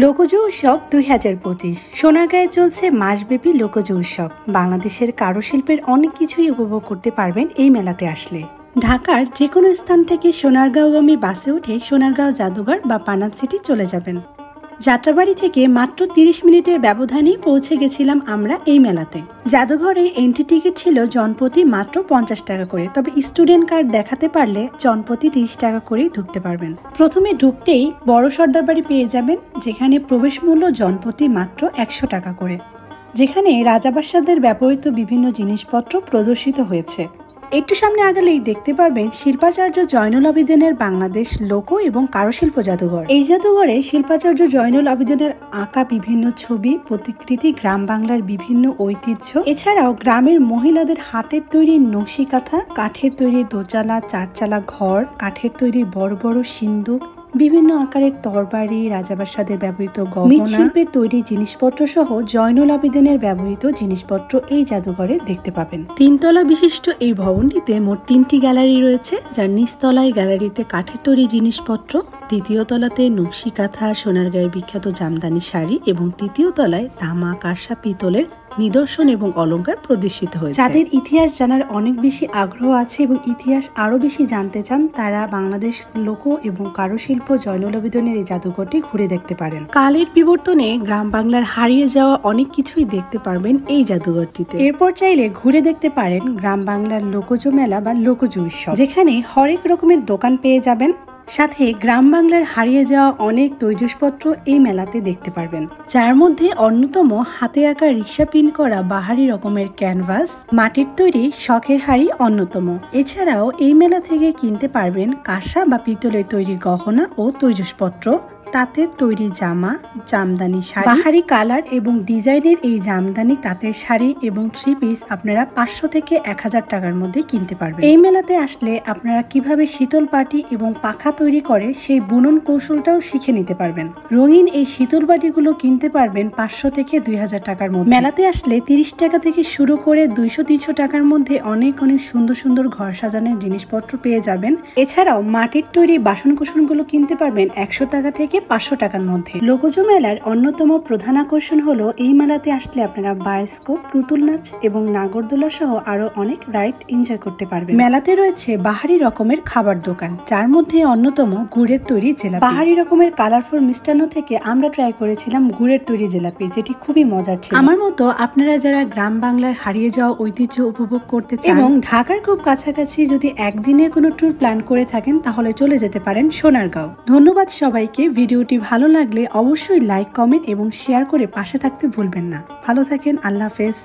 লোকজ উৎসব 2025 সোনারগাঁয়ে চলছে মাসব্যাপী লোকজ উৎসব। বাংলাদেশের কারুশিল্পের অনেক কিছুই উপভোগ করতে পারবেন এই মেলাতে আসলে। ঢাকার যে কোনো স্থান থেকে সোনারগাঁওগামী বাসে উঠে সোনারগাঁও জাদুঘর বা পানাম সিটি চলে যাবেন। যাত্রাবাড়ি থেকে মাত্র 30 মিনিটের ব্যবধানেই পৌঁছে গেছিলাম আমরা এই মেলাতে। জাদুঘরে এন্ট্রি টিকিট ছিল জনপ্রতি মাত্র 50 টাকা করে, তবে স্টুডেন্ট কার্ড দেখাতে পারলে জনপ্রতি 30 টাকা করেই ঢুকতে পারবেন। প্রথমে ঢুকতেই বড় সর্দার বাড়ি পেয়ে যাবেন, যেখানে প্রবেশ মূল্য জনপ্রতি মাত্র 100 টাকা করে, যেখানে রাজাবাদশাদের ব্যবহৃত বিভিন্ন জিনিসপত্র প্রদর্শিত হয়েছে। একটু সামনে আগালেই দেখতে পারবেন শিল্পাচার্য জয়নুল আবেদিনের বাংলাদেশ লোক এবং কারুশিল্প জাদুঘর। এই জাদুঘরে শিল্পাচার্য জয়নুল আবেদিনের আঁকা বিভিন্ন ছবি, প্রতিকৃতি, গ্রাম বাংলার বিভিন্ন ঐতিহ্য, এছাড়াও গ্রামের মহিলাদের হাতের তৈরি নকশি কাঁথা, কাঠের তৈরি দোচালা চারচালা ঘর, কাঠের তৈরি বড় বড় সিন্দুক, বিভিন্ন আকারের তরবারি, রাজাবাদশাদের ব্যবহৃত গহনা, শিল্পের তৈরি জিনিসপত্র সহ জয়নুল আবেদিনের ব্যবহৃত জিনিসপত্র এই জাদুঘরে দেখতে পাবেন। 3 তলা বিশিষ্ট এই ভবনটিতে মোট 3টি গ্যালারি রয়েছে, যার নিচতলায় গ্যালারিতে কাঠের তৈরি জিনিসপত্র, দ্বিতীয় তলাতে নকশি কাঁথা, সোনারগাঁয়ের বিখ্যাত জামদানি শাড়ি এবং তৃতীয় তলায় তামা, কাঁসা, পিতলের নিদর্শন এবং অলংকার প্রদর্শিত হয়েছে। যাদের ইতিহাস জানার অনেক বেশি আগ্রহ আছে এবং ইতিহাস আরো বেশি জানতে চান, তারা বাংলাদেশ লোক এবং কারুশিল্প জয়নুল আবেদিনের এই জাদুঘরটি ঘুরে দেখতে পারেন। কালের বিবর্তনে গ্রাম বাংলার হারিয়ে যাওয়া অনেক কিছুই দেখতে পারবেন এই জাদুঘরটিতে। এরপর চাইলে ঘুরে দেখতে পারেন গ্রাম বাংলার লোকজ মেলা বা লোকজ উৎসব, যেখানে হরেক রকমের দোকান পেয়ে যাবেন। সাথে গ্রাম বাংলার হারিয়ে যাওয়া অনেক তৈজসপত্র এই মেলাতে দেখতে পারবেন, যার মধ্যে অন্যতম হাতে আঁকা রিক্সা প্রিন্ট করা বাহারি রকমের ক্যানভাস, মাটির তৈরি শখের হাড়ি অন্যতম। এছাড়াও এই মেলা থেকে কিনতে পারবেন কাঁসা বা পিতলের তৈরি গহনা ও তৈজসপত্র, তাঁতের তৈরি জামা, জামদানি শাড়ি, বাহারি কালার এবং ডিজাইনের এই জামদানি তাঁতের শাড়ি এবং 3 পিস আপনারা 500 থেকে 1000 টাকার মধ্যে কিনতে পারবেন। এই মেলাতে আসলে আপনারা কিভাবে শীতল পাটি এবং পাখা তৈরি করে সেই বুনন কৌশলটাও শিখে নিতে পারবেন। রঙিন এই শীতল পাটিগুলো কিনতে পারবেন 500 থেকে 2000 টাকার মধ্যে। মেলাতে আসলে 30 টাকা থেকে শুরু করে 200-300 টাকার মধ্যে অনেক সুন্দর সুন্দর ঘর সাজানোর জিনিসপত্র পেয়ে যাবেন। এছাড়াও মাটির তৈরি বাসনকোসনগুলো কিনতে পারবেন 100 টাকা থেকে 500 টাকার মধ্যে। লোকজ মেলার অন্যতম প্রধান আকর্ষণ হলো এই মেলাতে আসলে আপনারা বায়োস্কোপ, পুতুল নাচ এবং নাগরদোলা সহ আরো অনেক রাইড এনজয় করতে পারবেন। মেলাতে রয়েছে বাহারি রকমের খাবার দোকান, যার মধ্যে অন্যতম গুড়ের তৈরি জিলাপি। বাহারি রকমের কালারফুল মিষ্টান্ন থেকে আমরা ট্রাই করেছিলাম গুড়ের তৈরি জিলাপি, যেটি খুবই মজার ছিল। আমার মতো আপনারা যারা গ্রাম বাংলার হারিয়ে যাওয়া ঐতিহ্য উপভোগ করতে চান এবং ঢাকার খুব কাছাকাছি যদি একদিনের কোনো ট্যুর প্ল্যান করে থাকেন, তাহলে চলে যেতে পারেন সোনারগাঁও। ধন্যবাদ সবাইকে। ভিডিওটি ভালো লাগলে অবশ্যই লাইক, কমেন্ট এবং শেয়ার করে পাশে থাকতে ভুলবেন না। ভালো থাকেন। আল্লাহ হাফেজ।